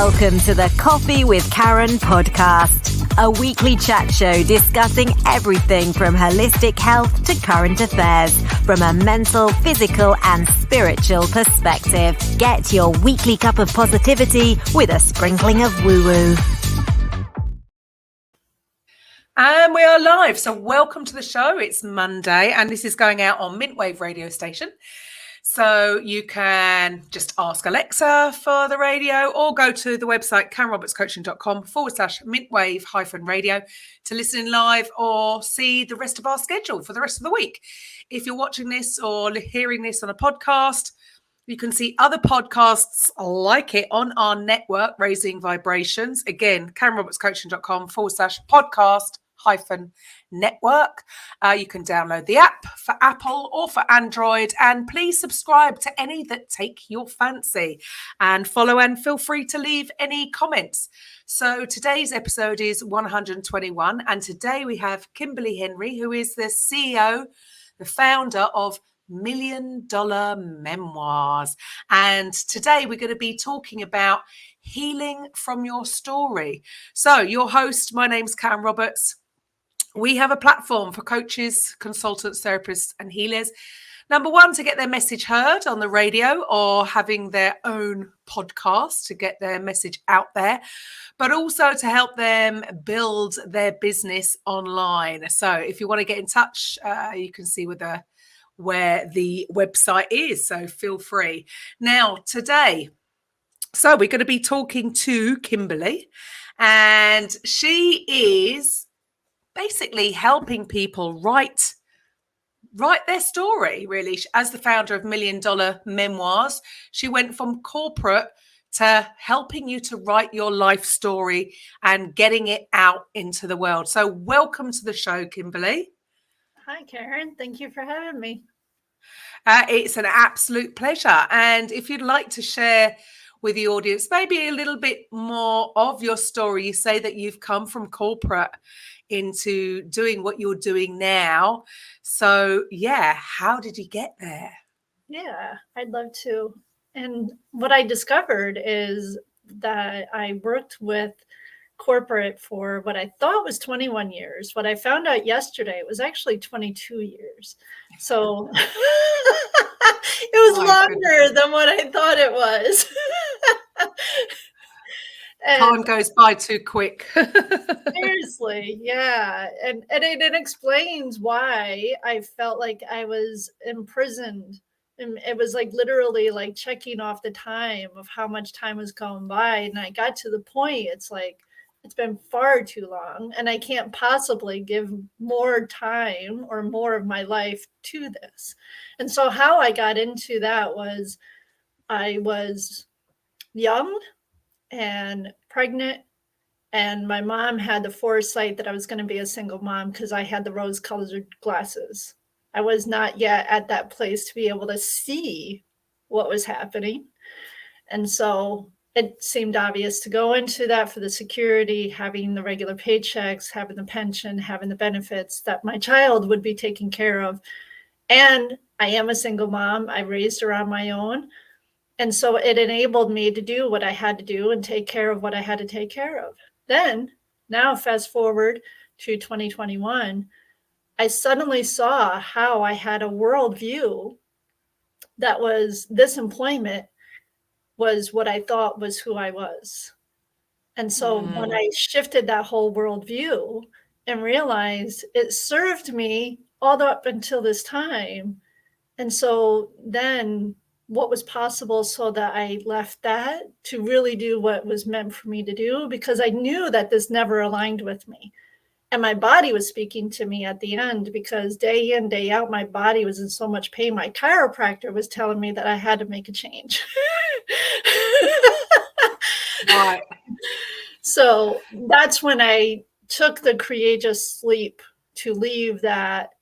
Welcome to the Coffee with Karen podcast, a weekly chat show discussing everything from holistic health to current affairs from a mental, physical and spiritual perspective. Get your weekly cup of positivity with a sprinkling of woo-woo. And we are live. So welcome to the show. It's Monday and this is going out on Mintwave radio station. So you can just ask Alexa for the radio or go to the website karenrobertscoaching.com/Mintwave-radio to listen in live or see the rest of our schedule for the rest of the week. If you're watching this or hearing this on a podcast, you can see other podcasts like it on our network, Raising Vibrations. Again, karenrobertscoaching.com/podcast-network. You can download the app for Apple or for Android, and please subscribe to any that take your fancy and follow, and feel free to leave any comments. So today's episode is 121, and today we have Kimberly Henry, who is the CEO, the founder of Million Dollar Memoirs. And today we're going to be talking about healing from your story. So your host, my name's Karen Roberts. We have a platform for coaches, consultants, therapists and healers. Number one, to get their message heard on the radio or having their own podcast to get their message out there, but also to help them build their business online. So if you want to get in touch, you can see where the website is. So feel free. Now, today, so we're going to be talking to Kimberly, and she is basically helping people write their story, really. As the founder of Million Dollar Memoirs, she went from corporate to helping you to write your life story and getting it out into the world. So welcome to the show, Kimberly. Hi, Karen. Thank you for having me. It's an absolute pleasure. And if you'd like to share with the audience maybe a little bit more of your story. You say that you've come from corporate into doing what you're doing now. So, yeah, how did you get there? Yeah, I'd love to. And what I discovered is that I worked with corporate for what I thought was 21 years. What I found out yesterday, it was actually 22 years. So it was longer than what I thought it was. Time goes by too quick. Seriously, yeah. And it explains why I felt like I was imprisoned. And it was like literally like checking off the time of how much time was going by. And I got to the point, it's like, it's been far too long and I can't possibly give more time or more of my life to this. And so how I got into that was I was young and pregnant, and my mom had the foresight that I was going to be a single mom because I had the rose-colored glasses. I was not yet at that place to be able to see what was happening. And so it seemed obvious to go into that for the security, having the regular paychecks, having the pension, having the benefits, that my child would be taken care of. And I am a single mom. I raised her on my own. And so it enabled me to do what I had to do and take care of what I had to take care of. Then, now fast forward to 2021, I suddenly saw how I had a worldview that was this employment was what I thought was who I was. And so when I shifted that whole worldview and realized it served me all up until this time. And so then what was possible so that I left that to really do what was meant for me to do, because I knew that this never aligned with me. And my body was speaking to me at the end, because day in, day out, my body was in so much pain. My chiropractor was telling me that I had to make a change. Right. So that's when I took the courageous leap to leave that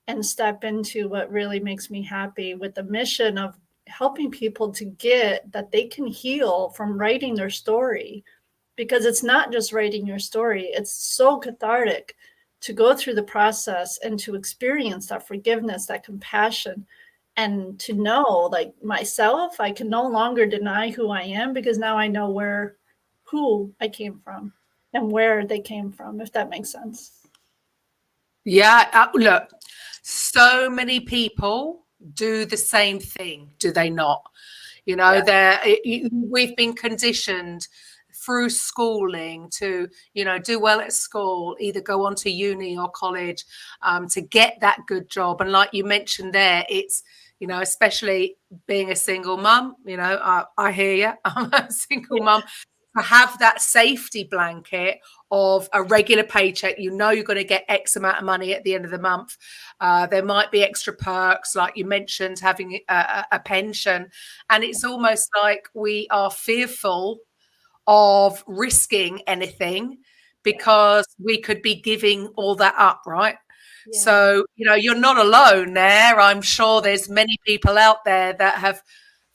and step into what really makes me happy, with the mission of helping people to get that they can heal from writing their story. Because it's not just writing your story. It's so cathartic to go through the process and to experience that forgiveness, that compassion, and to know, like myself, I can no longer deny who I am, because now I know where who I came from and where they came from, if that makes sense. Yeah, look, so many people do the same thing, do they not? You know, we've been conditioned through schooling to, you know, do well at school, either go on to uni or college, to get that good job. And like you mentioned there, it's, you know, especially being a single mum, you know, I hear you, I'm a single mum, to have that safety blanket of a regular paycheck. You know, you're going to get X amount of money at the end of the month. There might be extra perks, like you mentioned, having a pension. And it's almost like we are fearful of risking anything because we could be giving all that up, right? Yeah. So, you know, you're not alone there. I'm sure there's many people out there that have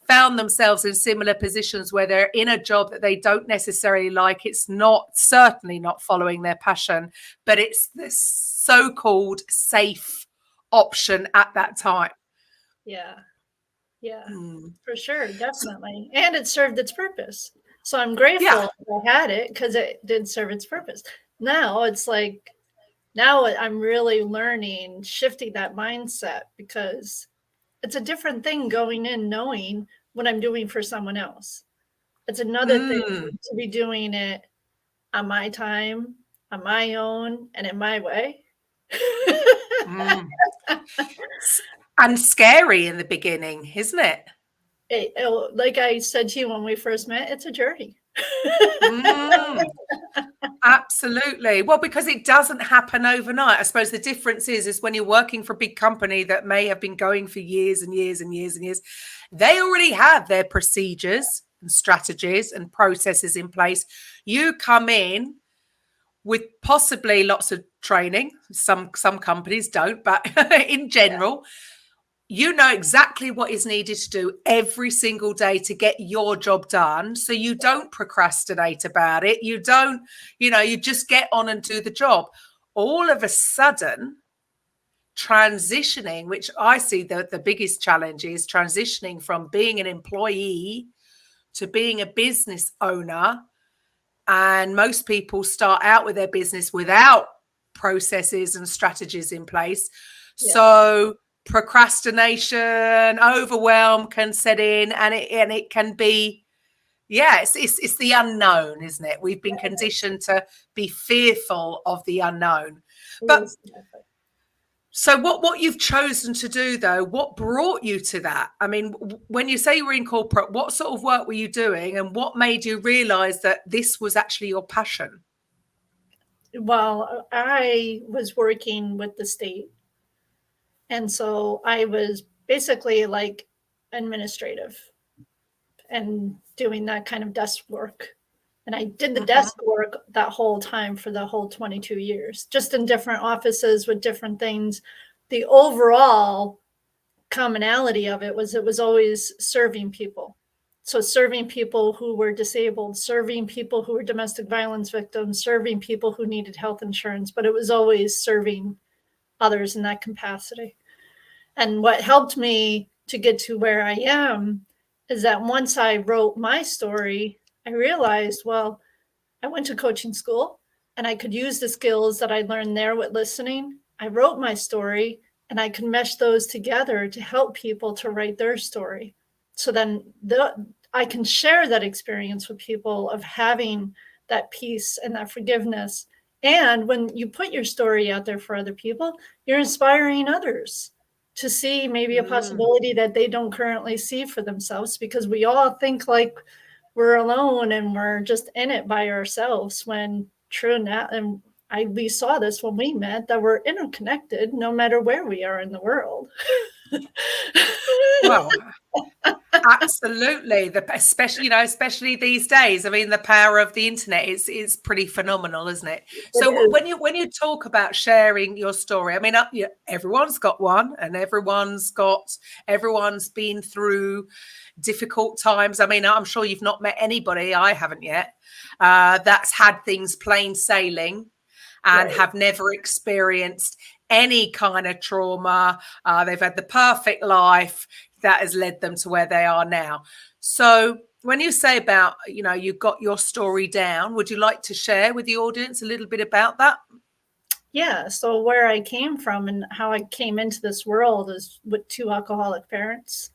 found themselves in similar positions where they're in a job that they don't necessarily like. It's certainly not following their passion, but it's the so-called safe option at that time. Yeah, for sure, definitely. And it served its purpose. So I'm grateful I had it because it did serve its purpose. Now it's like, now I'm really learning, shifting that mindset, because it's a different thing going in knowing what I'm doing for someone else. It's another thing to be doing it on my time, on my own, and in my way. And scary in the beginning, isn't it? Like I said to you when we first met, it's a journey. Absolutely. Well, because it doesn't happen overnight. I suppose the difference is when you're working for a big company that may have been going for years and years and years and years, they already have their procedures and strategies and processes in place. You come in with possibly lots of training. Some companies don't, but in general, you know exactly what is needed to do every single day to get your job done. So you don't procrastinate about it. You don't, you know, you just get on and do the job. All of a sudden, transitioning, which I see the biggest challenge is transitioning from being an employee to being a business owner. And most people start out with their business without processes and strategies in place. Yeah. So procrastination, overwhelm can set in, and it can be, it's the unknown, isn't it? We've been conditioned to be fearful of the unknown. But so what you've chosen to do, though, what brought you to that? I mean, when you say you were in corporate, what sort of work were you doing, and what made you realize that this was actually your passion? Well, I was working with the state. And so I was basically like administrative and doing that kind of desk work. And I did the desk work that whole time for the whole 22 years, just in different offices with different things. The overall commonality of it was always serving people. So serving people who were disabled, serving people who were domestic violence victims, serving people who needed health insurance, but it was always serving others in that capacity. And what helped me to get to where I am is that once I wrote my story, I realized, well, I went to coaching school and I could use the skills that I learned there with listening. I wrote my story and I could mesh those together to help people to write their story. So then I can share that experience with people of having that peace and that forgiveness. And when you put your story out there for other people, you're inspiring others to see maybe a possibility that they don't currently see for themselves, because we all think like we're alone and we're just in it by ourselves, when true now, and we saw this when we met, that we're interconnected no matter where we are in the world. Well, absolutely. Especially these days. I mean, the power of the internet is pretty phenomenal, isn't it? So when you talk about sharing your story, I mean, everyone's got one, and everyone's been through difficult times. I mean, I'm sure you've not met anybody, I haven't yet, that's had things plain sailing and have never experienced any kind of trauma. They've had the perfect life that has led them to where they are now. So When you say about, you got your story down, would you like to share with the audience a little bit about that? Yeah. So where I came from and how I came into this world is with 2 alcoholic parents.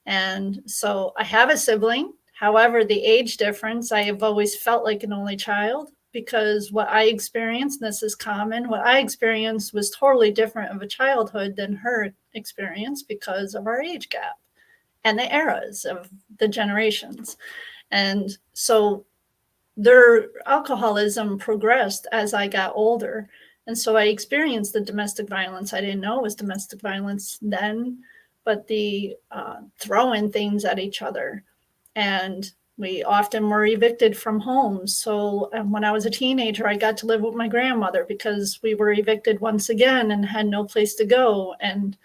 And so I have a sibling. However, the age difference, I have always felt like an only child, because what I experienced, and this is common, what I experienced was totally different of a childhood than her experience because of our age gap and the eras of the generations. And so their alcoholism progressed as I got older. And so I experienced the domestic violence. I didn't know it was domestic violence then, but the throwing things at each other. And we often were evicted from homes. So when I was a teenager, I got to live with my grandmother because we were evicted once again and had no place to go. And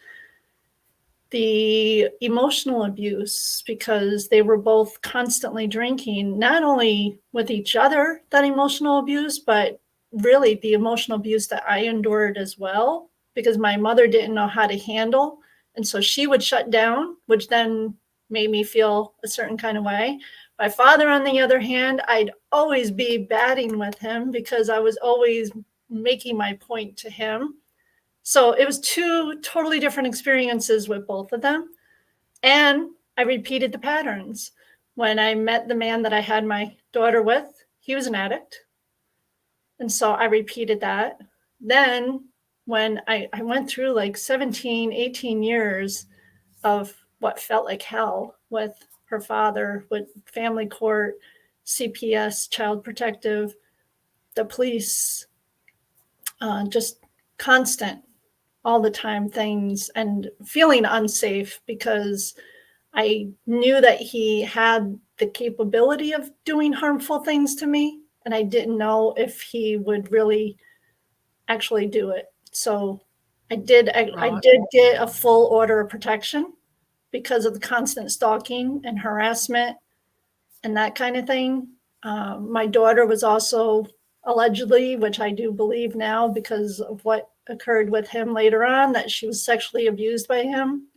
the emotional abuse, because they were both constantly drinking, not only with each other, that emotional abuse, but really the emotional abuse that I endured as well, because my mother didn't know how to handle. And so she would shut down, which then made me feel a certain kind of way. My father, on the other hand, I'd always be batting with him because I was always making my point to him. So it was 2 totally different experiences with both of them. And I repeated the patterns. When I met the man that I had my daughter with, he was an addict. And so I repeated that. Then when I went through like 17, 18 years of what felt like hell with her father, with family court, CPS, child protective, the police, just constant, all the time things, and feeling unsafe because I knew that he had the capability of doing harmful things to me. And I didn't know if he would really actually do it. So I did get a full order of protection because of the constant stalking and harassment and that kind of thing. My daughter was also allegedly, which I do believe now because of what occurred with him later on, that she was sexually abused by him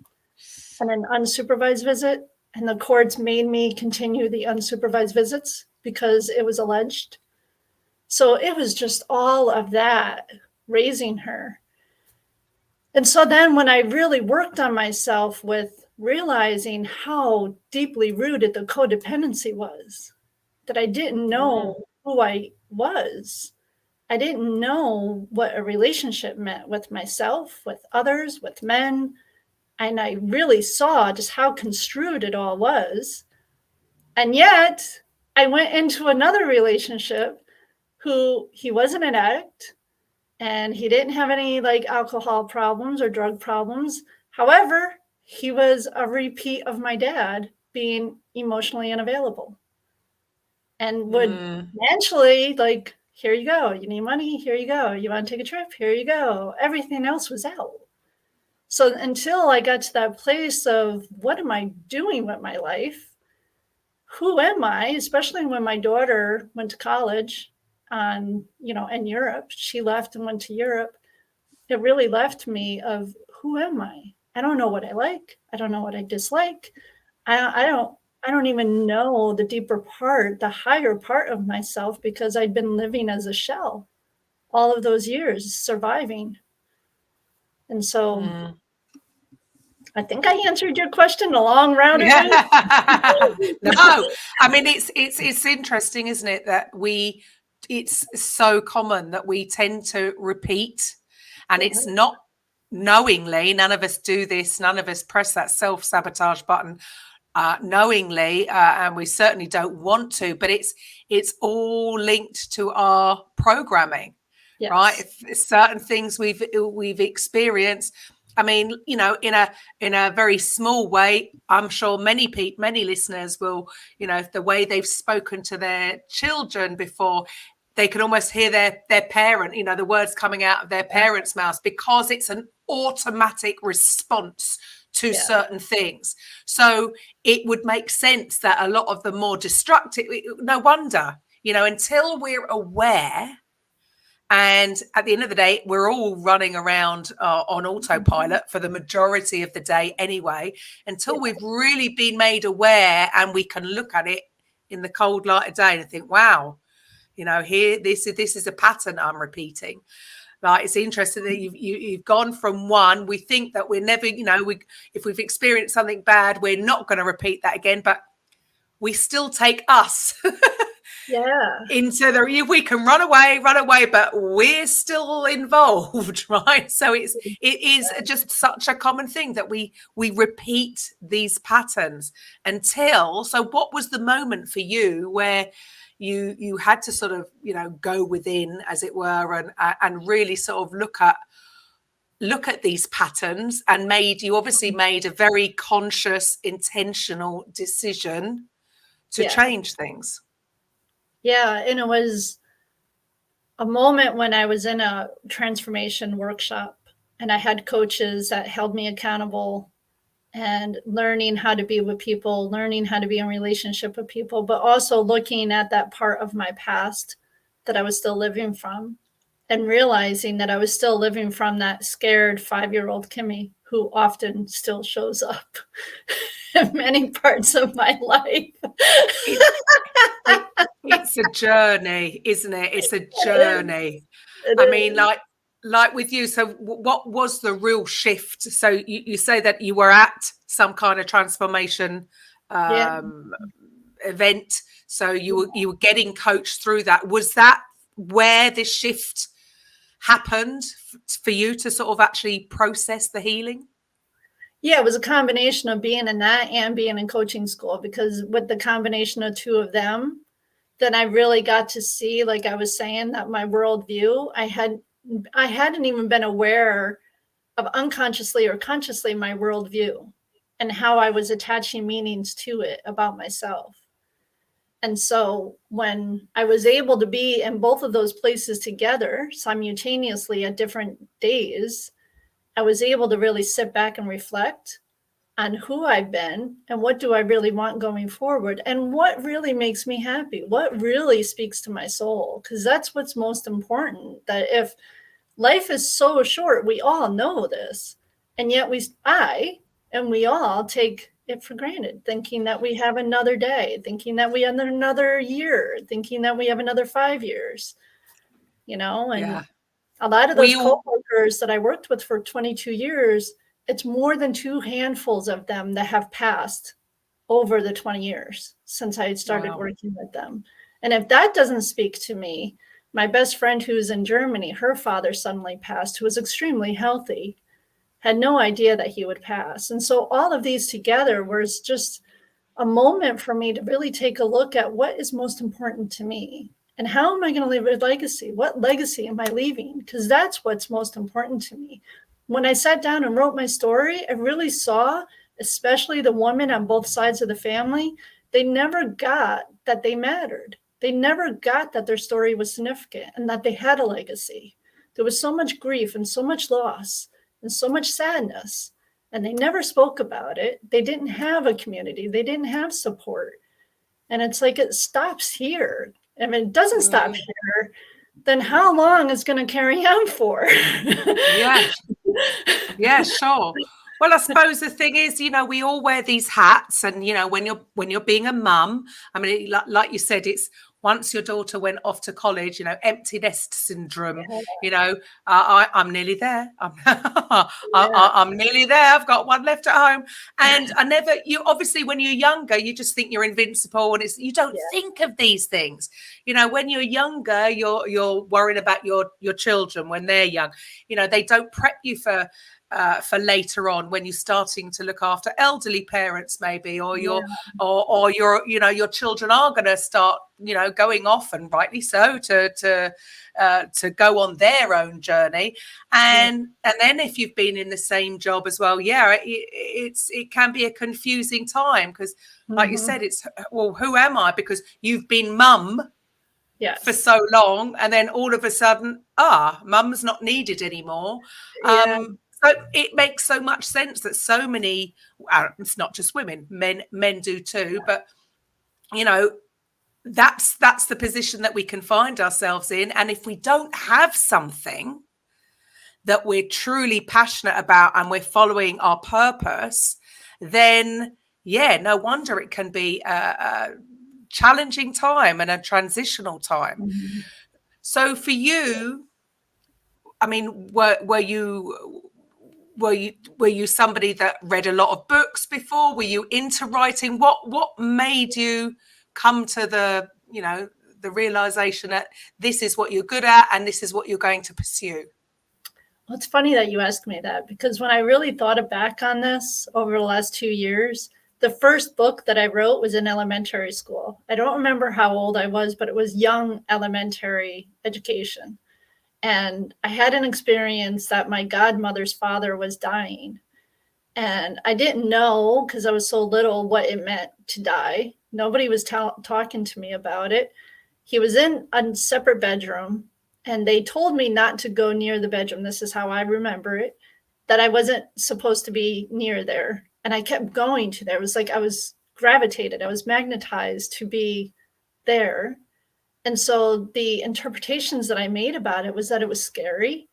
on an unsupervised visit. And the courts made me continue the unsupervised visits because it was alleged. So it was just all of that raising her. And so then when I really worked on myself with realizing how deeply rooted the codependency was, that I didn't know who I was. I didn't know what a relationship meant with myself, with others, with men. And I really saw just how construed it all was. And yet I went into another relationship who he wasn't an addict and he didn't have any like alcohol problems or drug problems. However, he was a repeat of my dad being emotionally unavailable and would eventually like, here you go. You need money. Here you go. You want to take a trip? Here you go. Everything else was out. So until I got to that place of what am I doing with my life? Who am I? Especially when my daughter went to college in Europe, she left and went to Europe. It really left me of who am I? I don't know what I like. I don't know what I dislike. I don't even know the deeper part, the higher part of myself, because I'd been living as a shell all of those years, surviving. And so I think I answered your question, a long round. No, I mean, it's interesting, isn't it, that it's so common that we tend to repeat, and it's not knowingly. None of us do this. None of us press that self-sabotage button knowingly, and we certainly don't want to, but it's all linked to our programming. Yes. Right? If certain things we've experienced. I mean, in a very small way, I'm sure many listeners will, the way they've spoken to their children before, they can almost hear their parent, the words coming out of their parents' mouths, because it's an automatic response to certain things. So it would make sense that a lot of the more destructive, no wonder, until we're aware And at the end of the day, we're all running around on autopilot for the majority of the day anyway, until we've really been made aware and we can look at it in the cold light of day and think, wow, here, this is a pattern I'm repeating. Like, it's interesting that you've gone from one. We think that we're never, if we've experienced something bad, we're not going to repeat that again, but we still take us into we can run away, but we're still involved, right? So it is just such a common thing that we repeat these patterns so what was the moment for you where you had to sort of, go within, as it were, and really sort of look at these patterns, and you obviously made a very conscious, intentional decision to change things? Yeah, and it was a moment when I was in a transformation workshop, and I had coaches that held me accountable, and learning how to be with people, learning how to be in relationship with people, but also looking at that part of my past that I was still living from, and realizing that I was still living from that scared 5-year-old Kimmy who often still shows up in many parts of my life. It's a journey, isn't it? It's a journey. I mean, like with you. So what was the real shift? So you say that you were at some kind of transformation event. So you were getting coached through that. Was that where the shift happened for you to sort of actually process the healing? Yeah, it was a combination of being in that and being in coaching school, because with the combination of two of them, then I really got to see, like I was saying, that my worldview, I hadn't even been aware of unconsciously or consciously my worldview and how I was attaching meanings to it about myself. And so when I was able to be in both of those places together simultaneously at different days, I was able to really sit back and reflect on who I've been and what do I really want going forward, and what really makes me happy, what really speaks to my soul, because that's what's most important. That if life is so short, we all know this, and yet we all take it for granted, thinking that we have another day, thinking that we have another year, thinking that we have another 5 years, and a lot of those coworkers that I worked with for 22 years, it's more than 2 handfuls of them that have passed over the 20 years since I had started working with them. And if that doesn't speak to me, my best friend who's in Germany, her father suddenly passed, who was extremely healthy, had no idea that he would pass. And so all of these together was just a moment for me to really take a look at what is most important to me. And how am I going to leave a legacy? What legacy am I leaving? Because that's what's most important to me. When I sat down and wrote my story, I really saw, especially the women on both sides of the family, they never got that they mattered. They never got that their story was significant and that they had a legacy. There was so much grief and so much loss and so much sadness, and they never spoke about it. They didn't have a community. They didn't have support. And it's like, it stops here. If it doesn't stop here, then how long is going to carry on for? Yeah, sure. Well, I suppose the thing is, we all wear these hats, and when you're being a mum, I mean, like you said, it's once your daughter went off to college, empty nest syndrome. I'm nearly there. I'm nearly there. I've got one left at home, and obviously when you're younger, you just think you're invincible, and you don't think of these things. When you're younger, you're worrying about your children when they're young. They don't prep you for later on, when you're starting to look after elderly parents, maybe, or your children are going to start going off, and rightly so, to go on their own journey, and then if you've been in the same job as well, it can be a confusing time, because like you said, it's, well, who am I? Because you've been mum for so long, and then all of a sudden, mum's not needed anymore. So it makes so much sense that so many, it's not just women, men do too, but, that's the position that we can find ourselves in. And if we don't have something that we're truly passionate about and we're following our purpose, then no wonder it can be a challenging time and a transitional time. Mm-hmm. So for you, I mean, were you somebody that read a lot of books before? Were you into writing? What made you come to the realization that this is what you're good at and this is what you're going to pursue? Well, it's funny that you asked me that, because when I really thought back on this over the last 2 years, the first book that I wrote was in elementary school. I don't remember how old I was, but it was young elementary education. And I had an experience that my godmother's father was dying. And I didn't know, because I was so little, what it meant to die. Nobody was talking to me about it. He was in a separate bedroom, and they told me not to go near the bedroom. This is how I remember it, that I wasn't supposed to be near there. And I kept going to there. It was like I was gravitated. I was magnetized to be there. And so the interpretations that I made about it was that it was scary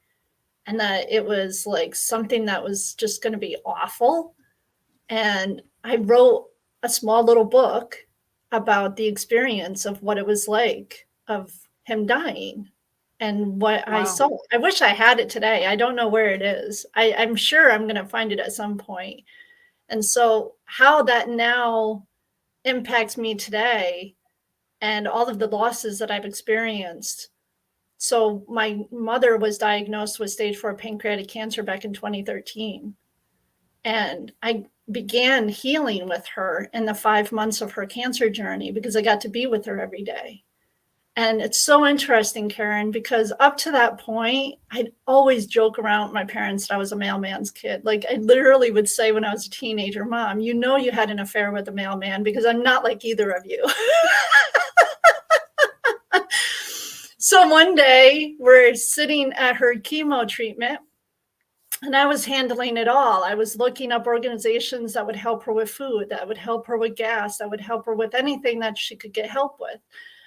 and that it was like something that was just going to be awful. And I wrote a small little book about the experience of what it was like of him dying and what I saw. I wish I had it today. I don't know where it is. I'm sure I'm going to find it at some point. And so how that now impacts me today and all of the losses that I've experienced. So my mother was diagnosed with stage 4 pancreatic cancer back in 2013. And I began healing with her in the 5 months of her cancer journey because I got to be with her every day. And it's so interesting, Karen, because up to that point, I'd always joke around with my parents that I was a mailman's kid. Like I literally would say when I was a teenager, Mom, you know you had an affair with a mailman because I'm not like either of you. So one day we're sitting at her chemo treatment and I was handling it all. I was looking up organizations that would help her with food, that would help her with gas, that would help her with anything that she could get help with,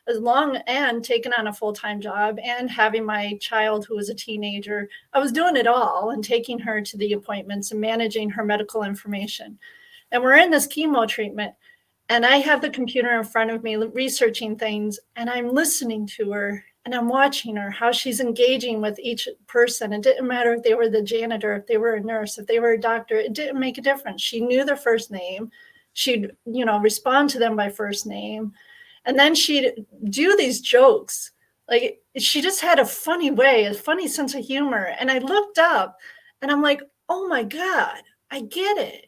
as long and taking on a full-time job and having my child who was a teenager. I was doing it all and taking her to the appointments and managing her medical information. And we're in this chemo treatment and I have the computer in front of me researching things and I'm listening to her. And I'm watching her, how she's engaging with each person. It didn't matter if they were the janitor, if they were a nurse, if they were a doctor, it didn't make a difference. She knew their first name. She'd, respond to them by first name. And then she'd do these jokes. Like she just had a funny way, a funny sense of humor. And I looked up and I'm like, oh my God, I get it.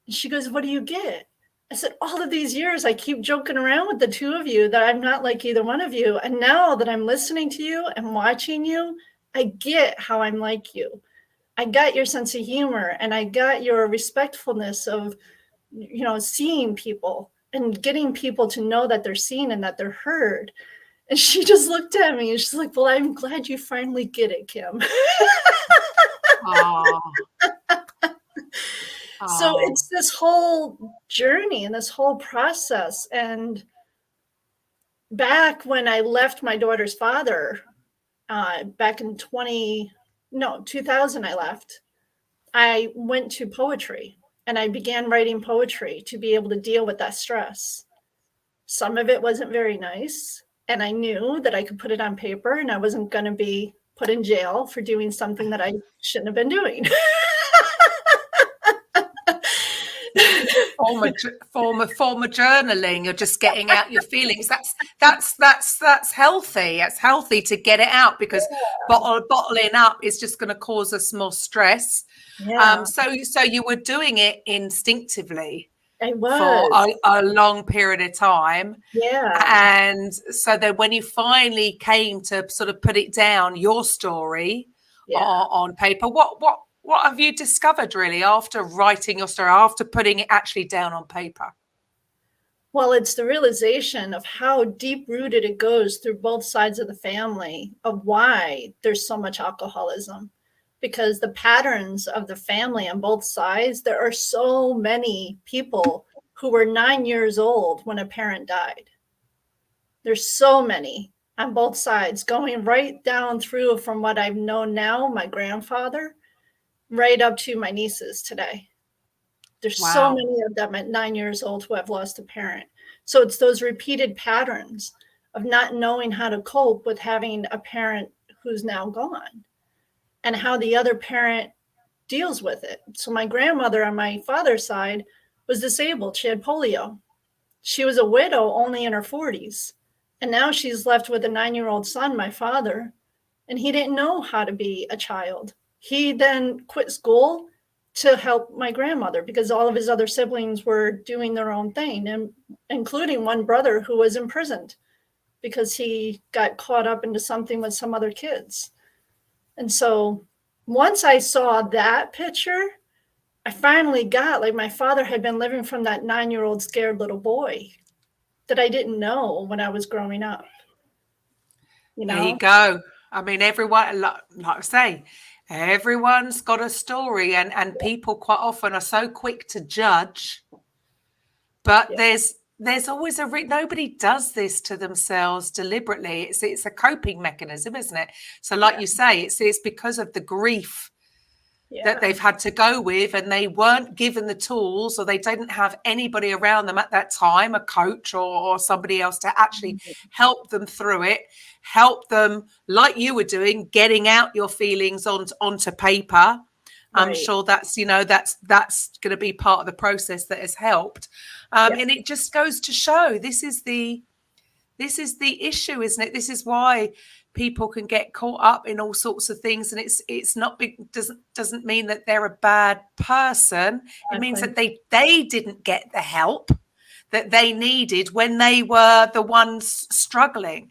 And she goes, what do you get? I said, all of these years, I keep joking around with the two of you that I'm not like either one of you. And now that I'm listening to you and watching you, I get how I'm like you. I got your sense of humor and I got your respectfulness of, seeing people and getting people to know that they're seen and that they're heard. And she just looked at me and she's like, well, I'm glad you finally get it, Kim. So it's this whole journey and this whole process. And back when I left my daughter's father, back in 2000, I left, I went to poetry and I began writing poetry to be able to deal with that stress. Some of it wasn't very nice. And I knew that I could put it on paper and I wasn't going to be put in jail for doing something that I shouldn't have been doing. form of journaling. You're just getting out your feelings. That's healthy. It's healthy to get it out because bottling up is just going to cause us more stress. Yeah. So you were doing it instinctively. I was. For a long period of time. Yeah. And so then when you finally came to sort of put it down, your story on paper, what have you discovered really after writing your story, after putting it actually down on paper? Well, it's the realization of how deep rooted it goes through both sides of the family of why there's so much alcoholism. Because the patterns of the family on both sides, there are so many people who were 9 years old when a parent died. There's so many on both sides, going right down through from what I've known now, my grandfather, right up to my nieces today. There's so Wow. many of them at 9 years old who have lost a parent. So it's those repeated patterns of not knowing how to cope with having a parent who's now gone and how the other parent deals with it. So my grandmother on my father's side was disabled. She had polio. She was a widow only in her 40s. And now she's left with a 9-year-old son, my father, and he didn't know how to be a child. He then quit school to help my grandmother because all of his other siblings were doing their own thing, and including one brother who was imprisoned because he got caught up into something with some other kids. And so once I saw that picture, I finally got, like, my father had been living from that 9-year-old scared little boy that I didn't know when I was growing up. You There you know? go. I mean, everyone, like I say, everyone's got a story, and people quite often are so quick to judge. But Yeah. there's always nobody does this to themselves deliberately. It's a coping mechanism, isn't it? So, like Yeah. you say, it's because of the grief that Yeah. they've had to go with, and they weren't given the tools, or they didn't have anybody around them at that time, a coach or somebody else to actually help them through it, help them, like you were doing, getting out your feelings onto paper. I'm Right. sure that's going to be part of the process that has helped. Yeah. And it just goes to show this is the issue, isn't it? This is why people can get caught up in all sorts of things, and it's not doesn't mean that they're a bad person. It means that they didn't get the help that they needed when they were the ones struggling.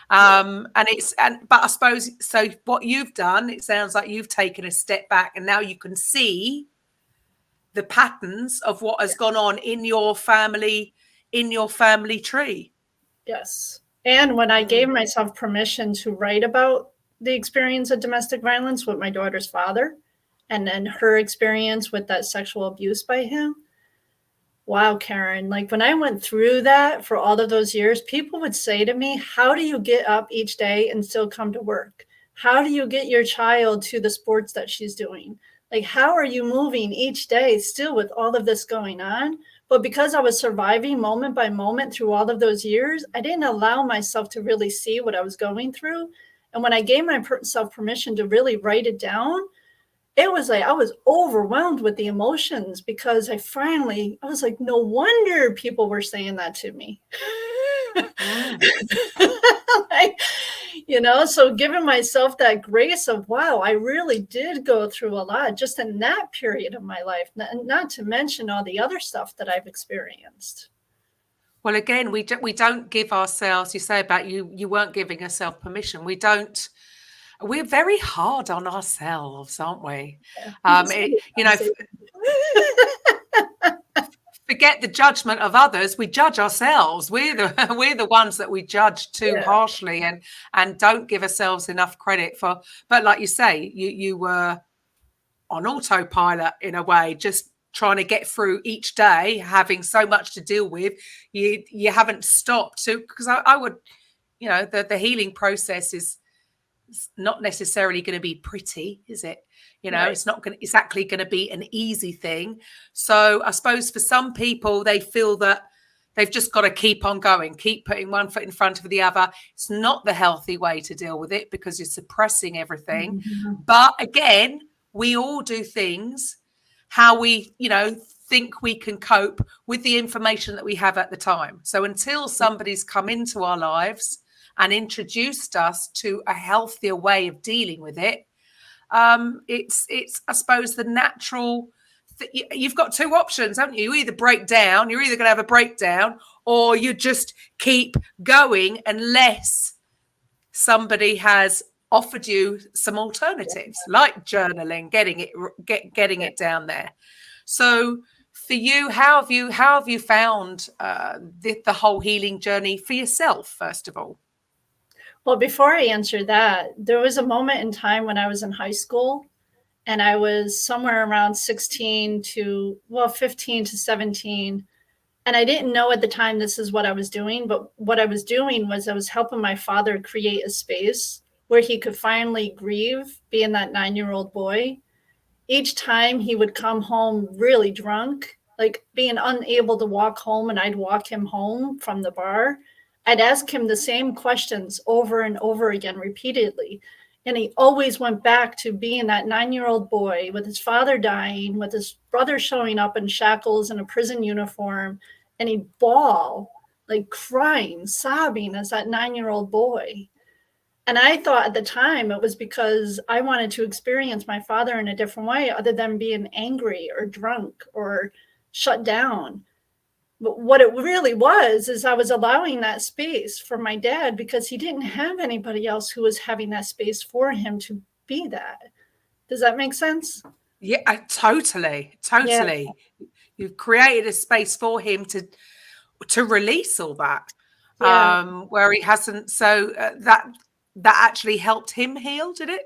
But I suppose, so what you've done, it sounds like you've taken a step back, and now you can see the patterns of what has gone on in your family tree. Yes. And when I gave myself permission to write about the experience of domestic violence with my daughter's father, and then her experience with that sexual abuse by him, wow, Karen, like when I went through that for all of those years, people would say to me, how do you get up each day and still come to work? How do you get your child to the sports that she's doing? Like, how are you moving each day still with all of this going on? But because I was surviving moment by moment through all of those years, I didn't allow myself to really see what I was going through. And when I gave myself permission to really write it down, it was like I was overwhelmed with the emotions because I was like, no wonder people were saying that to me. Like, so giving myself that grace of, wow, I really did go through a lot just in that period of my life, not to mention all the other stuff that I've experienced. Well, again, we don't give ourselves, you say about you weren't giving yourself permission. We're very hard on ourselves, aren't we? Forget the judgment of others. We judge ourselves. We're the ones that we judge too harshly and don't give ourselves enough credit for. But like you say, you were on autopilot in a way, just trying to get through each day, having so much to deal with. You haven't stopped to, because I would, the healing process is not necessarily going to be pretty, is it? Right. It's not going exactly going to be an easy thing. So I suppose for some people, they feel that they've just got to keep on going, keep putting one foot in front of the other. It's not the healthy way to deal with it because you're suppressing everything. Mm-hmm. But again, we all do things how we, think we can cope with the information that we have at the time. So until somebody's come into our lives and introduced us to a healthier way of dealing with it, it's I suppose the natural. You've got two options, haven't you? You either break down, you're either going to have a breakdown, or you just keep going unless somebody has offered you some alternatives, like journaling, getting it down there. So for you, how have you found the whole healing journey for yourself, first of all? Well, before I answer that, there was a moment in time when I was in high school and I was somewhere around 15 to 17. And I didn't know at the time this is what I was doing, but what I was doing was I was helping my father create a space where he could finally grieve being that 9-year-old boy. Each time he would come home really drunk, like being unable to walk home, and I'd walk him home from the bar. I'd ask him the same questions over and over again repeatedly. And he always went back to being that 9-year-old boy with his father dying, with his brother showing up in shackles in a prison uniform. And he'd bawl, like crying, sobbing as that 9-year-old boy. And I thought at the time it was because I wanted to experience my father in a different way other than being angry or drunk or shut down. But what it really was is I was allowing that space for my dad because he didn't have anybody else who was having that space for him to be that. Does that make sense? Yeah, totally. Yeah. You've created a space for him to release all that, Yeah. where he hasn't. So that actually helped him heal, did it?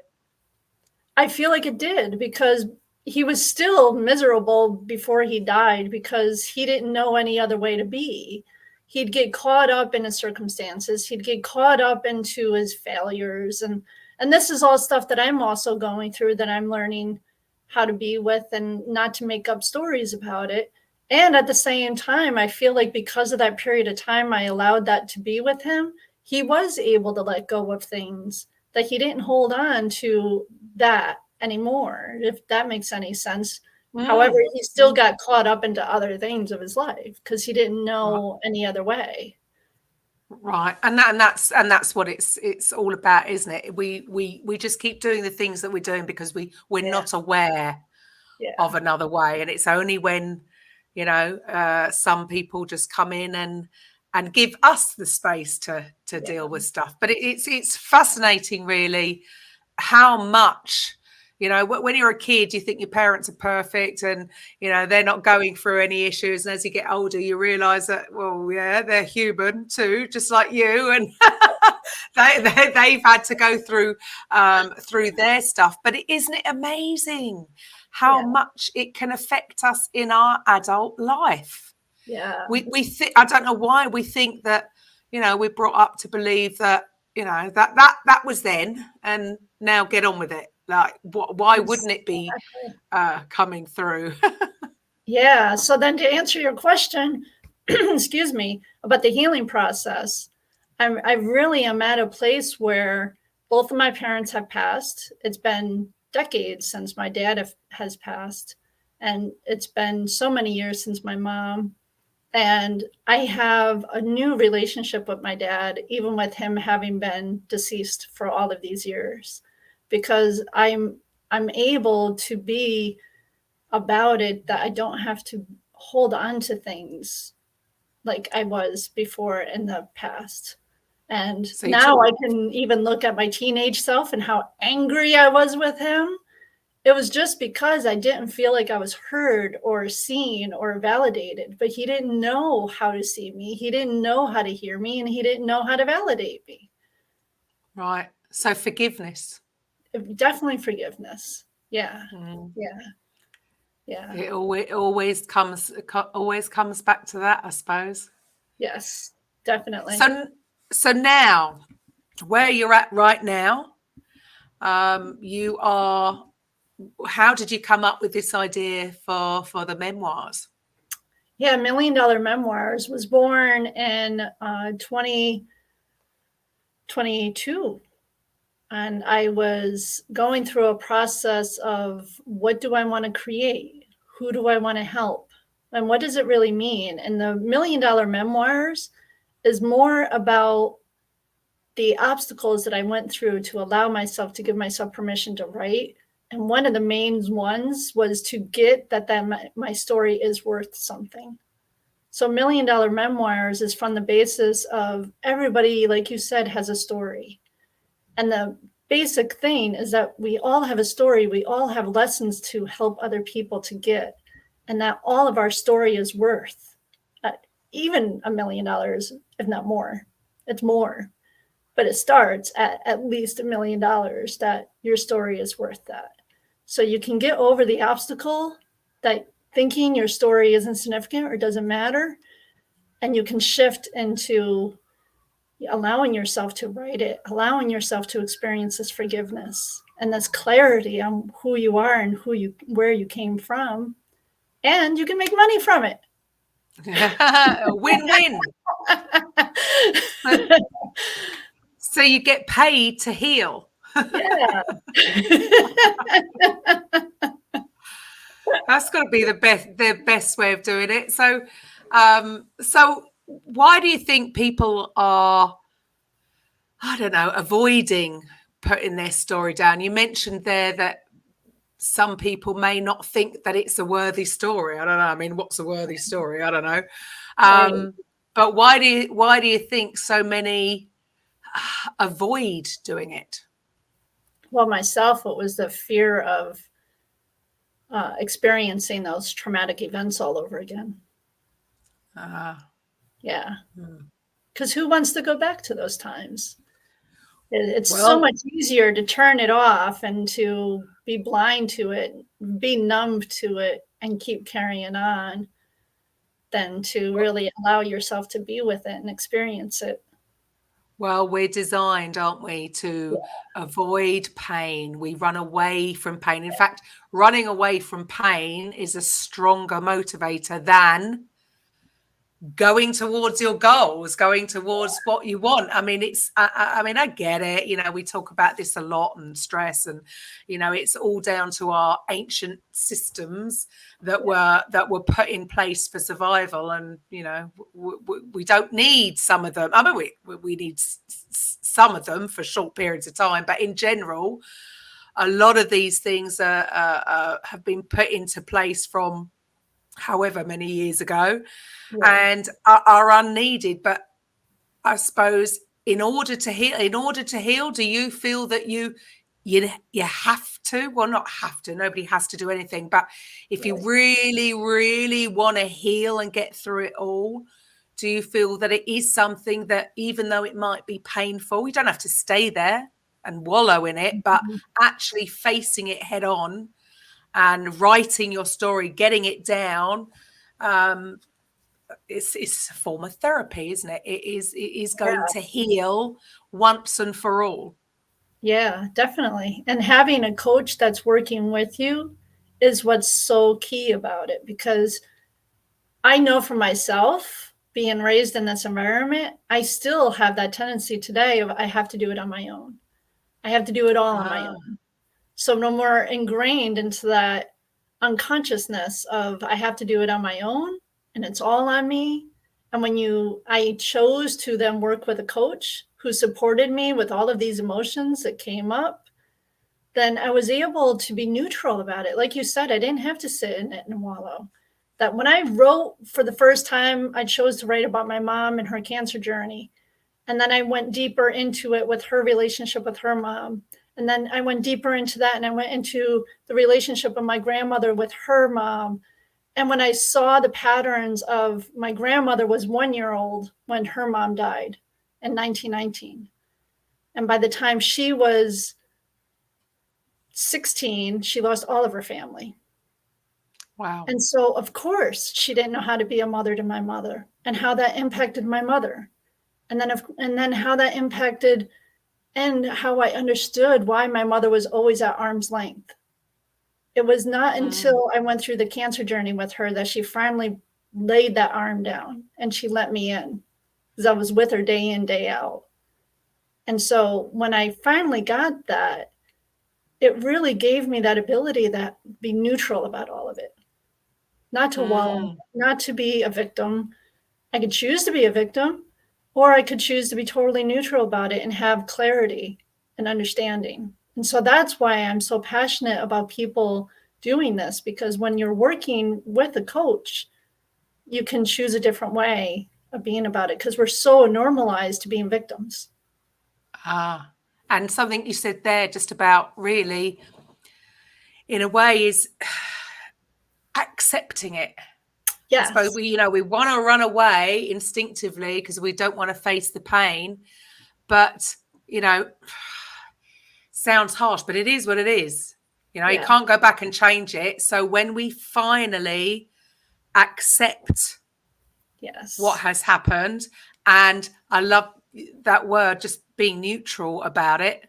I feel like it did, because he was still miserable before he died because he didn't know any other way to be. He'd get caught up in his circumstances. He'd get caught up into his failures. And this is all stuff that I'm also going through, that I'm learning how to be with and not to make up stories about it. And at the same time, I feel like because of that period of time, I allowed that to be with him. He was able to let go of things that he didn't hold on to that anymore, if that makes any sense. However, he still got caught up into other things of his life because he didn't know any other way. Right. And that's what it's all about, isn't it? We just keep doing the things that we're doing because we're not aware of another way. And it's only when, some people just come in and give us the space to deal with stuff. But it's fascinating, really, how much, when you're a kid, you think your parents are perfect and, they're not going through any issues. And as you get older, you realize that, well, yeah, they're human too, just like you. And they've had to go through their stuff. But isn't it amazing how much it can affect us in our adult life? Yeah. We think, I don't know why we think that, we're brought up to believe that, that was then and now get on with it. Like, why wouldn't it be coming through? Yeah. So then, to answer your question, excuse me, about the healing process, I really am at a place where both of my parents have passed. It's been decades since my dad has passed, and it's been so many years since my mom. And I have a new relationship with my dad, even with him having been deceased for all of these years, because I'm able to be about it, that I don't have to hold on to things like I was before in the past. And so now I can even look at my teenage self and how angry I was with him. It was just because I didn't feel like I was heard or seen or validated, but he didn't know how to see me. He didn't know how to hear me, and he didn't know how to validate me. Right. So forgiveness. Definitely forgiveness. Yeah. Yeah. Yeah. It always comes back to that, I suppose. Yes, definitely. So now, where you're at right now, you are. How did you come up with this idea for the memoirs? Yeah, Million Dollar Memoirs was born in 2022. And I was going through a process of, what do I want to create? Who do I want to help? And what does it really mean? And the Million Dollar Memoirs is more about the obstacles that I went through to allow myself to give myself permission to write. And one of the main ones was to get that my story is worth something. So Million Dollar Memoirs is from the basis of everybody, like you said, has a story. And the basic thing is that we all have a story. We all have lessons to help other people to get. And that all of our story is worth even $1 million, if not more. It's more. But it starts at least $1 million, that your story is worth that. So you can get over the obstacle that thinking your story isn't significant or doesn't matter, And you can shift into allowing yourself to write it, allowing yourself to experience this forgiveness and this clarity on who you are and where you came from. And you can make money from it. Win-win. So you get paid to heal. Yeah. That's got to be the best way of doing it. So why do you think people are, I don't know, avoiding putting their story down? You mentioned there that some people may not think that it's a worthy story. I don't know. I mean, what's a worthy story? I don't know. Right. But why do you think so many avoid doing it? Well, myself, it was the fear of experiencing those traumatic events all over again. Yeah. Because who wants to go back to those times? It's so much easier to turn it off and to be blind to it, be numb to it, and keep carrying on than to really allow yourself to be with it and experience it. Well, we're designed, aren't we, to avoid pain. We run away from pain. In fact, running away from pain is a stronger motivator than going towards your goals, going towards what you want. I mean, I get it. You know, we talk about this a lot, and stress, and, you know, it's all down to our ancient systems that were put in place for survival. And, you know, we don't need some of them. I mean, we need some of them for short periods of time, but in general, a lot of these things have been put into place from however many years ago, and are unneeded. But I suppose in order to heal, do you feel that you have to? Well, not have to. Nobody has to do anything. But if you really, really want to heal and get through it all, do you feel that it is something that, even though it might be painful, you don't have to stay there and wallow in it, but actually facing it head on and writing your story, getting it down, it's a form of therapy, isn't it? It is going to heal once and for all. Yeah, definitely. And having a coach that's working with you is what's so key about it, because I know for myself, being raised in this environment, I still have that tendency today of I have to do it on my own. I have to do it all on my own. So no more ingrained into that unconsciousness of I have to do it on my own and it's all on me. And I chose to then work with a coach who supported me with all of these emotions that came up, then I was able to be neutral about it. Like you said, I didn't have to sit in it and wallow. That when I wrote for the first time, I chose to write about my mom and her cancer journey. And then I went deeper into it with her relationship with her mom. And then I went deeper into that, and I went into the relationship of my grandmother with her mom. And when I saw the patterns of my grandmother was 1 year old when her mom died in 1919. And by the time she was 16, she lost all of her family. Wow. And so, of course, she didn't know how to be a mother to my mother, and how that impacted my mother. And then how that impacted and how I understood why my mother was always at arm's length. It was not until I went through the cancer journey with her that she finally laid that arm down and she let me in, because I was with her day in, day out. And so when I finally got that, it really gave me that ability to be neutral about all of it, not to wallow, not to be a victim. I could choose to be a victim, or I could choose to be totally neutral about it and have clarity and understanding. And so that's why I'm so passionate about people doing this, because when you're working with a coach, you can choose a different way of being about it, because we're so normalized to being victims. And something you said there just about really, in a way, is accepting it. Yes. I suppose we want to run away instinctively because we don't want to face the pain, but sounds harsh, but it is what it is. You can't go back and change it. So when we finally accept Yes. what has happened. And I love that word, just being neutral about it.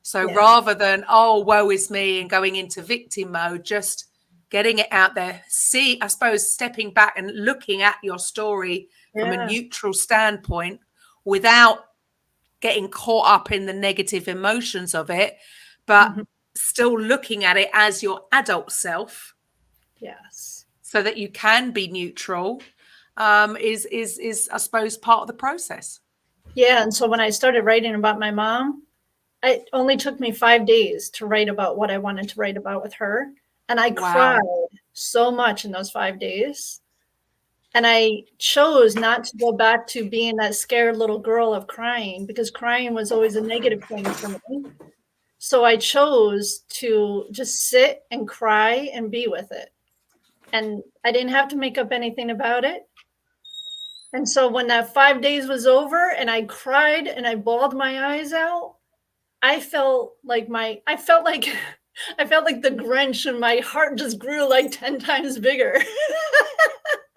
So rather than, oh, woe is me, and going into victim mode, just getting it out there. See, I suppose, stepping back and looking at your story from a neutral standpoint without getting caught up in the negative emotions of it, but still looking at it as your adult self. Yes. So that you can be neutral, is I suppose part of the process. Yeah. And so when I started writing about my mom, it only took me 5 days to write about what I wanted to write about with her. And I cried so much in those 5 days. And I chose not to go back to being that scared little girl of crying, because crying was always a negative thing for me. So I chose to just sit and cry and be with it. And I didn't have to make up anything about it. And so when that 5 days was over and I cried and I bawled my eyes out, I felt like I felt like the Grinch, and my heart just grew like 10 times bigger.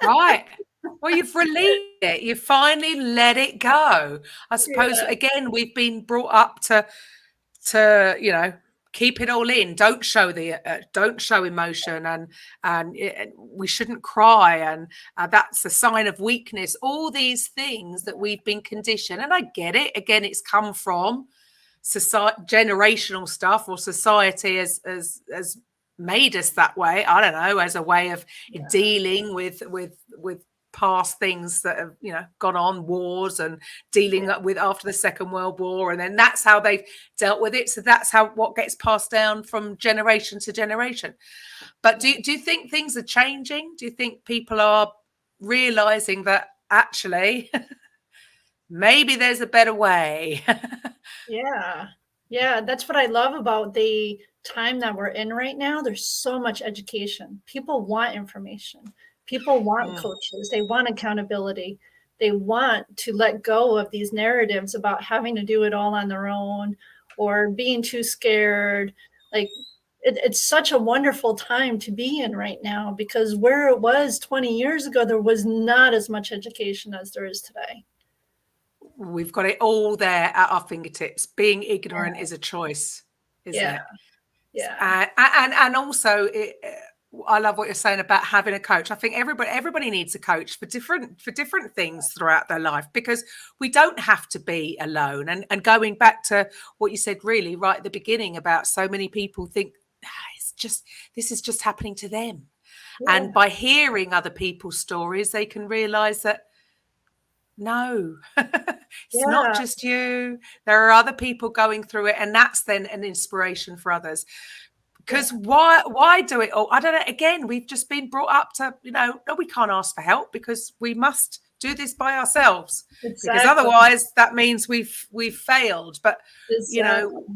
Right. Well, you've released it. You finally let it go. I suppose, again, we've been brought up to, you know, keep it all in. Don't show emotion, and we shouldn't cry, and that's a sign of weakness. All these things that we've been conditioned, and I get it. Again, it's come from society, generational stuff, or society has made us that way. I don't know, as a way of dealing with past things that have, you know, gone on, wars, and dealing with after the Second World War, and then that's how they've dealt with it. So that's how what gets passed down from generation to generation. But do you think things are changing? Do you think people are realizing that actually maybe there's a better way? Yeah, that's what I love about the time that we're in right now. There's so much education. People want information. People want coaches. They want accountability. They want to let go of these narratives about having to do it all on their own or being too scared. Like, it's such a wonderful time to be in right now, because where it was 20 years ago, there was not as much education as there is today. We've got it all there at our fingertips. Being ignorant is a choice, isn't it? Yeah. And also, I love what you're saying about having a coach. I think everybody needs a coach for different things throughout their life, because we don't have to be alone. And going back to what you said really right at the beginning about so many people think this is just happening to them. And by hearing other people's stories, they can realize that no, it's not just you. There are other people going through it, and that's then an inspiration for others. Because why do it all? I don't know. Again, we've just been brought up to, you know, no, we can't ask for help because we must do this by ourselves. Exactly. Because otherwise that means we've failed. But you know,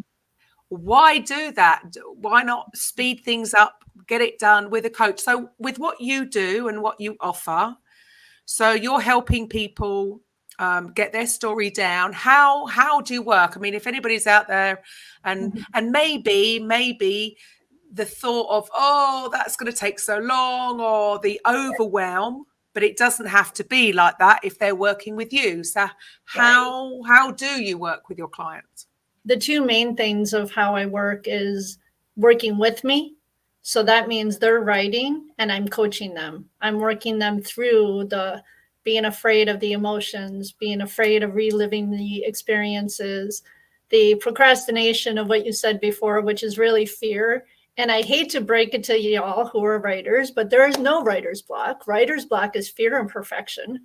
why do that? Why not speed things up, get it done with a coach? So with what you do and what you offer, so you're helping people get their story down. How do you work? I mean, if anybody's out there and maybe the thought of, oh, that's going to take so long, or the overwhelm, but it doesn't have to be like that if they're working with you. So how do you work with your clients? The two main things of how I work is working with me. So that means they're writing and I'm coaching them. I'm working them through the being afraid of the emotions, being afraid of reliving the experiences, the procrastination of what you said before, which is really fear. And I hate to break it to y'all who are writers, but there is no writer's block. Writer's block is fear and perfection.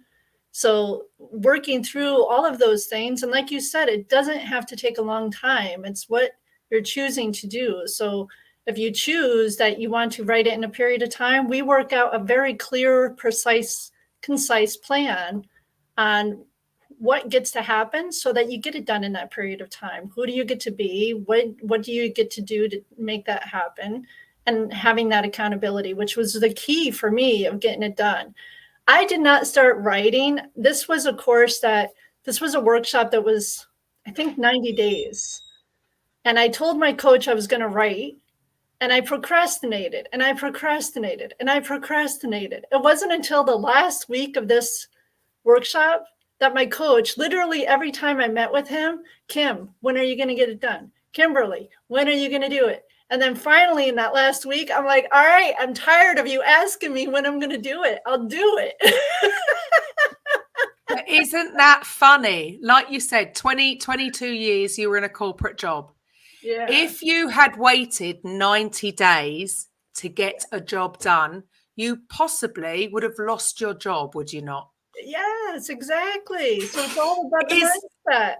So working through all of those things. And like you said, it doesn't have to take a long time. It's what you're choosing to do. So if you choose that you want to write it in a period of time, we work out a very clear, precise, concise plan on what gets to happen so that you get it done in that period of time. Who do you get to be? What do you get to do to make that happen? And having that accountability, which was the key for me of getting it done. I did not start writing. This was a workshop that was, I think, 90 days. And I told my coach I was going to write. And I procrastinated and I procrastinated and I procrastinated. It wasn't until the last week of this workshop that my coach, literally every time I met with him, Kim, when are you going to get it done? Kimberly, when are you going to do it? And then finally in that last week, I'm like, all right, I'm tired of you asking me when I'm going to do it. I'll do it. Isn't that funny? Like you said, 22 years you were in a corporate job. Yeah. If you had waited 90 days to get a job done, you possibly would have lost your job, would you not? Yes, exactly. So it's all about the mindset.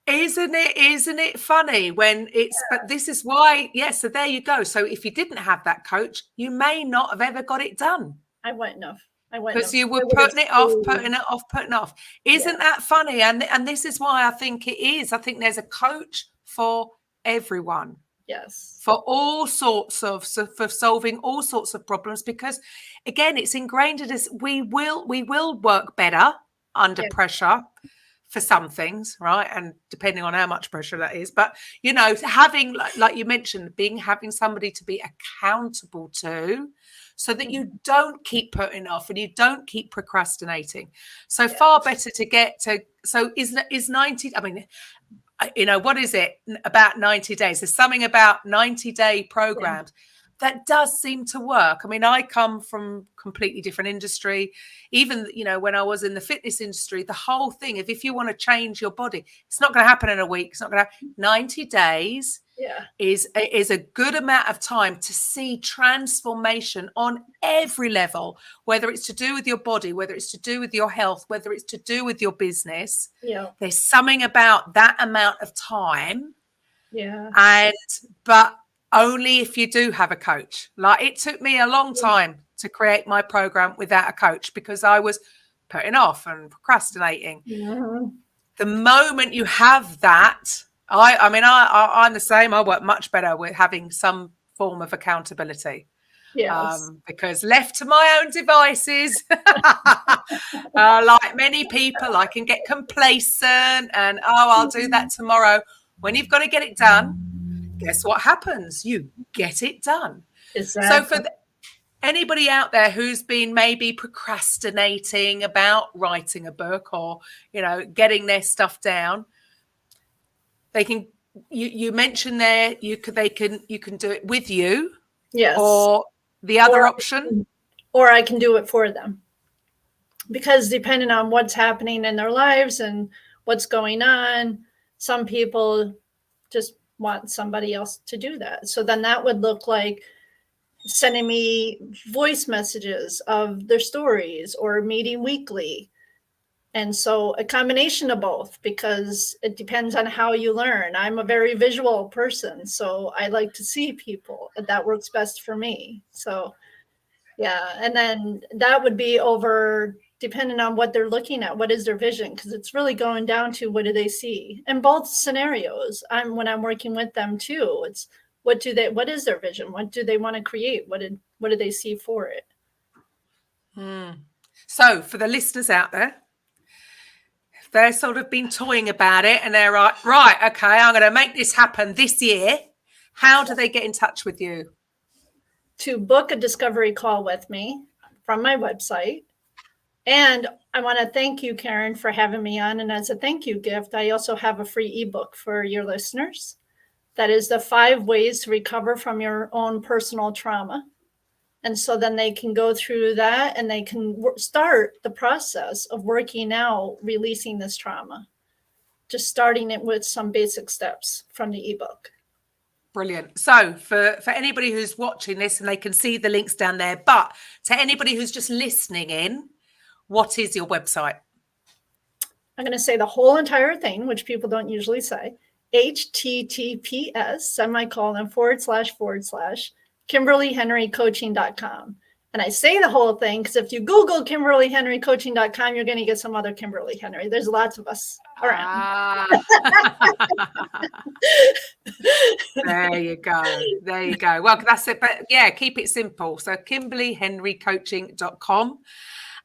Isn't it funny when it's, but this is why, so there you go. So if you didn't have that coach, you may not have ever got it done. I wouldn't have. Because you were putting it off. Isn't that funny? And this is why I think it is. I think there's a coach for everyone. Yes. For all sorts of, for solving all sorts of problems, because again, it's ingrained in us. We will work better under pressure for some things, right? And depending on how much pressure that is, but you know, having like you mentioned, having somebody to be accountable to, so that you don't keep putting off and you don't keep procrastinating. So far better to get to. So is 90? I mean, you know, what is it about 90 days? There's something about 90-day programs that does seem to work. I mean, I come from completely different industry. Even, you know, when I was in the fitness industry, the whole thing, if you want to change your body, it's not going to happen in a week. It's not going to 90 days is a good amount of time to see transformation on every level, whether it's to do with your body, whether it's to do with your health, whether it's to do with your business. There's something about that amount of time. But only if you do have a coach. Like, it took me a long time to create my program without a coach because I was putting off and procrastinating. The moment you have that, I'm the same. I work much better with having some form of accountability. Because left to my own devices, like many people, I can get complacent and, I'll do that tomorrow. When you've got to get it done, guess what happens? You get it done. Exactly. So for anybody out there who's been maybe procrastinating about writing a book or, you know, getting their stuff down, they can. You mentioned there you can do it with you. Yes. Or the other option. Or I can do it for them. Because depending on what's happening in their lives and what's going on, some people just want somebody else to do that. So then that would look like sending me voice messages of their stories or meeting weekly. And so a combination of both, because it depends on how you learn. I'm a very visual person, so I like to see people. That works best for me. So and then that would be over depending on what they're looking at. What is their vision? Because it's really going down to what do they see in both scenarios. When I'm working with them too, it's what is their vision? What do they want to create? What do they see for it? So for the listeners out there, if they're sort of been toying about it and they're like, right, okay, I'm going to make this happen this year, how do they get in touch with you? To book a discovery call with me from my website. And I want to thank you, Karen, for having me on. And as a thank you gift, I also have a free ebook for your listeners. That is the 5 ways to recover from your own personal trauma. And so then they can go through that and they can start the process of working out, releasing this trauma, just starting it with some basic steps from the ebook. Brilliant. So for anybody who's watching this, and they can see the links down there, but to anybody who's just listening in, what is your website? I'm going to say the whole entire thing, which people don't usually say. https:// KimberlyHenryCoaching.com. And I say the whole thing because if you Google KimberlyHenryCoaching.com, you're going to get some other Kimberly Henry. There's lots of us around. There you go. Well, that's it. But keep it simple. So KimberlyHenryCoaching.com.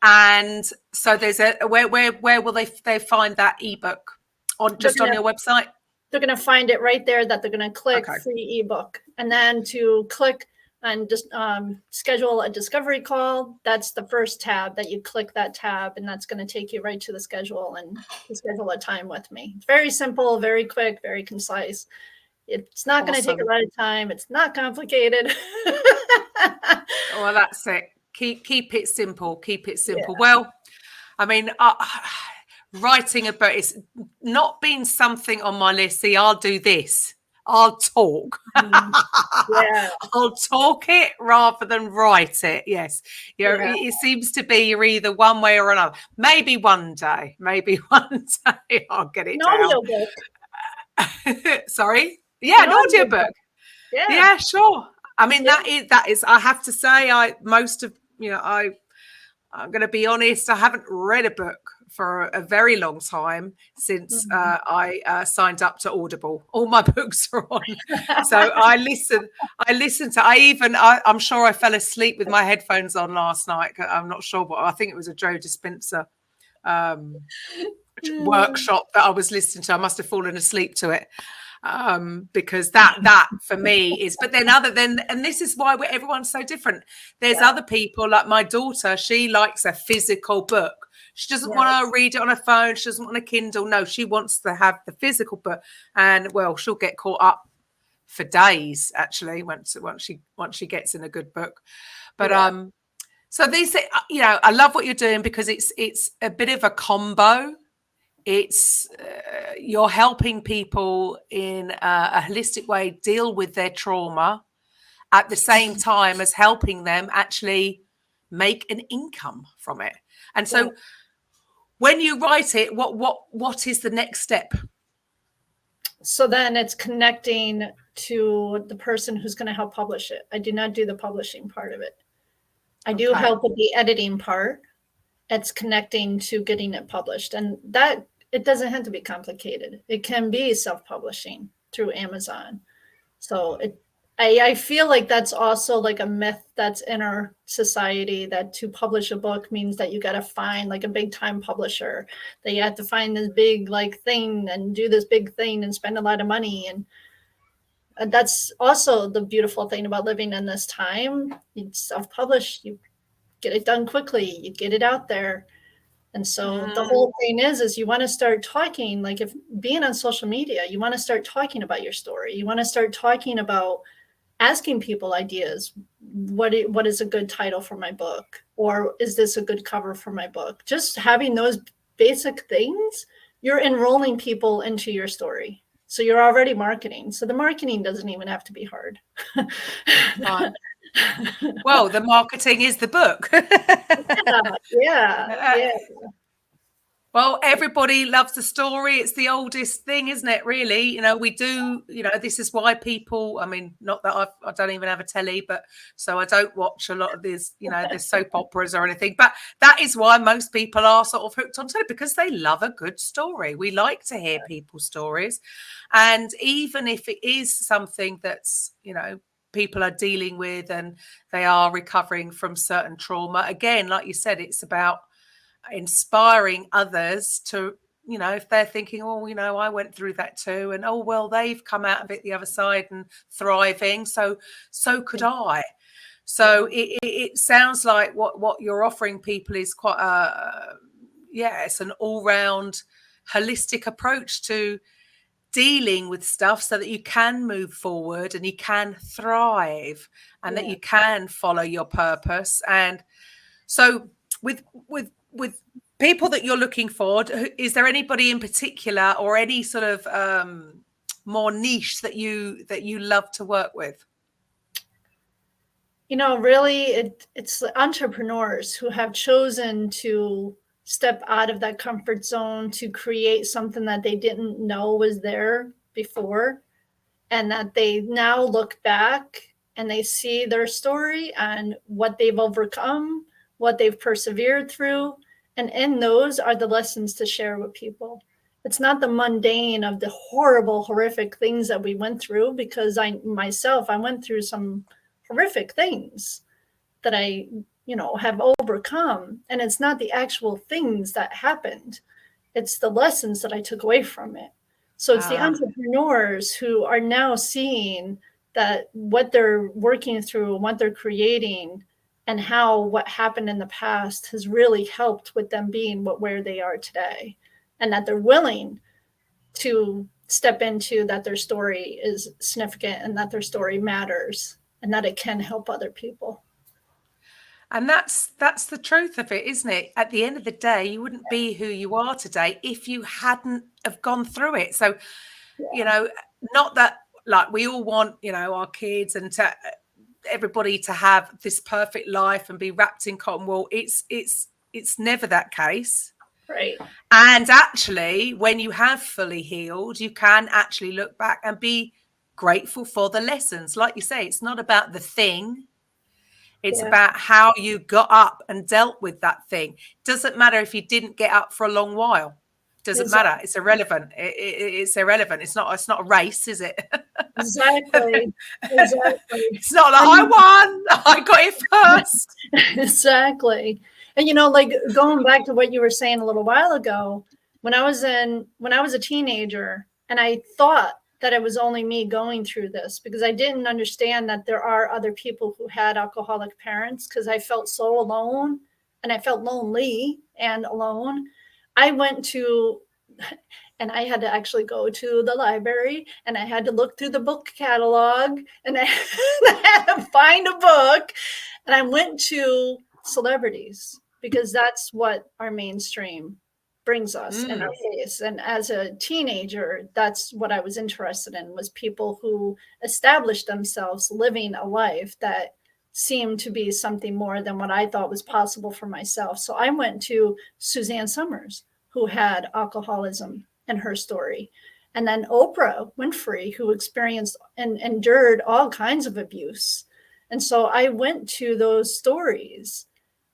And so there's where will they find that ebook? On your website? They're going to find it right there that they're going to click free ebook. And then to click and just schedule a discovery call. That's the first tab that you click that tab, and that's going to take you right to the schedule and to schedule a time with me. It's very simple, very quick, very concise. It's not going to take a lot of time. It's not complicated. Well, that's it. Keep it simple. Keep it simple. Yeah. Well, I mean, writing a book is not being something on my list. See, I'll do this. I'll talk. Yeah. I'll talk it rather than write it. Yes. It seems to be you're either one way or another. Maybe one day I'll get it down. Audiobook. Sorry. Yeah, an audiobook. Yeah, sure. I mean, that is, I have to say, I'm going to be honest, I haven't read a book for a very long time since I signed up to Audible. All my books are on. So I listen to, I'm sure I fell asleep with my headphones on last night. I'm not sure, but I think it was a Joe Dispenza workshop that I was listening to. I must have fallen asleep to it. Because that for me is, but then and this is why everyone's so different. There's other people, like my daughter, she likes a physical book. She doesn't want to read it on her phone. She doesn't want a Kindle. No, she wants to have the physical book. And well, she'll get caught up for days actually once she gets in a good book. But so these, I love what you're doing because it's a bit of a combo. It's you're helping people in a holistic way deal with their trauma at the same time as helping them actually make an income from it. And so when you write it, what is the next step? So then it's connecting to the person who's going to help publish it. I do not do the publishing part of it. I do help with the editing part. It's connecting to getting it published. And that, it doesn't have to be complicated. It can be self-publishing through Amazon. So I feel like that's also like a myth that's in our society, that to publish a book means that you got to find like a big time publisher, that you have to find this big like thing and do this big thing and spend a lot of money. And that's also the beautiful thing about living in this time. You self-publish, you get it done quickly, you get it out there. And so the whole thing is you want to start talking, like if being on social media, you want to start talking about your story. You want to start talking about asking people ideas. What is a good title for my book? Or is this a good cover for my book? Just having those basic things, you're enrolling people into your story. So you're already marketing. So the marketing doesn't even have to be hard. Well, the marketing is the book. Yeah. Well, everybody loves a story. It's the oldest thing, isn't it? Really, we do. This is why people. I mean, not that I don't even have a telly, but so I don't watch a lot of these, the soap operas or anything. But that is why most people are sort of hooked on telly, because they love a good story. We like to hear people's stories, and even if it is something that's people are dealing with and they are recovering from certain trauma. Again, like you said, it's about inspiring others to, if they're thinking, I went through that too. And, they've come out of it the other side and thriving. So could I. So it sounds like what you're offering people is quite it's an all-round holistic approach to dealing with stuff so that you can move forward and you can thrive and that you can follow your purpose. And so with people that you're looking for, is there anybody in particular or any sort of more niche that you love to work with? Really it's entrepreneurs who have chosen to step out of that comfort zone to create something that they didn't know was there before, and that they now look back and they see their story and what they've overcome, what they've persevered through. And in those are the lessons to share with people. It's not the mundane of the horrible, horrific things that we went through, because I went through some horrific things that I have overcome. And it's not the actual things that happened. It's the lessons that I took away from it. So it's the entrepreneurs who are now seeing that what they're working through and what they're creating and how what happened in the past has really helped with them being where they are today, and that they're willing to step into that their story is significant and that their story matters and that it can help other people. And that's the truth of it, isn't it? At the end of the day, you wouldn't be who you are today if you hadn't have gone through it. So, you know, not that like we all want, you know, our kids and to everybody to have this perfect life and be wrapped in cotton wool. It's never that case. Right. And actually, when you have fully healed, you can actually look back and be grateful for the lessons. Like you say, it's not about the thing. It's about how you got up and dealt with that thing. Doesn't matter if you didn't get up for a long while. Doesn't matter. It's irrelevant. It's irrelevant. It's not a race, is it? Exactly. It's not like I won. I got it first. Exactly. And, you know, like going back to what you were saying a little while ago, when I was a teenager and I thought that it was only me going through this because I didn't understand that there are other people who had alcoholic parents, because I felt so alone and I felt lonely and alone. I went to, and I had to actually go to the library and I had to look through the book catalog and I had to find a book, and I went to celebrities because that's what our mainstream brings us in our face. And as a teenager, that's what I was interested in, was people who established themselves living a life that seemed to be something more than what I thought was possible for myself. So I went to Suzanne Summers, who had alcoholism and her story. And then Oprah Winfrey, who experienced and endured all kinds of abuse. And so I went to those stories.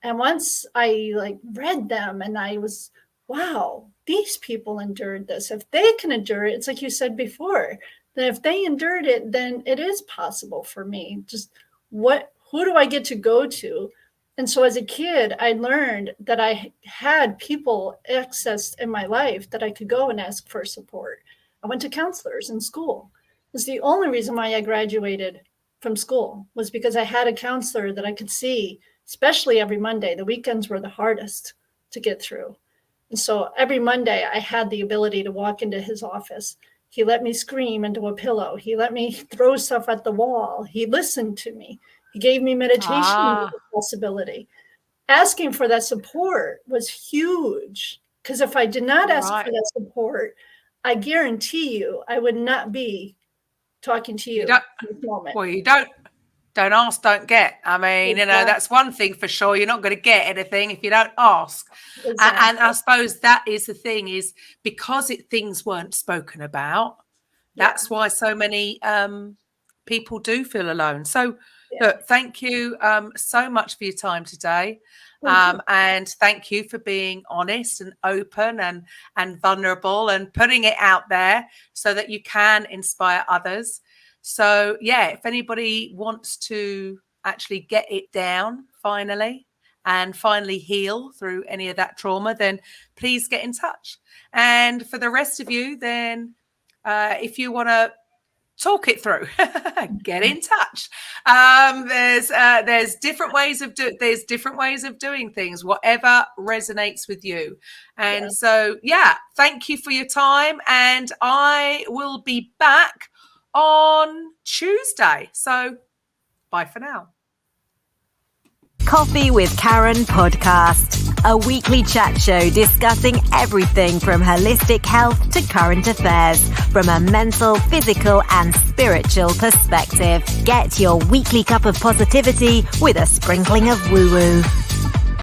And once I read them and I was, wow, these people endured this. If they can endure it, it's like you said before, that if they endured it, then it is possible for me. Just who do I get to go to? And so as a kid, I learned that I had people accessed in my life that I could go and ask for support. I went to counselors in school. It was the only reason why I graduated from school, was because I had a counselor that I could see, especially every Monday. The weekends were the hardest to get through. And so every Monday I had the ability to walk into his office. He let me scream into a pillow. He let me throw stuff at the wall. He listened to me. He gave me meditation possibility. Asking for that support was huge, because if I did not ask for that support, I guarantee you I would not be talking to you at this moment. Well, you don't ask, don't get. I mean, you know, that's one thing for sure. You're not going to get anything if you don't ask. Exactly. And I suppose that is the thing, is because things weren't spoken about, that's why so many people do feel alone. So look, thank you so much for your time today. And thank you for being honest and open and vulnerable and putting it out there so that you can inspire others. So, if anybody wants to actually get it down finally and finally heal through any of that trauma, then please get in touch. And for the rest of you, then if you want to talk it through, get in touch. There's different ways of doing things, whatever resonates with you. And so, thank you for your time. And I will be back on Tuesday. So bye for now. Coffee with Karen podcast, a weekly chat show discussing everything from holistic health to current affairs from a mental, physical and spiritual perspective. Get your weekly cup of positivity with a sprinkling of woo-woo.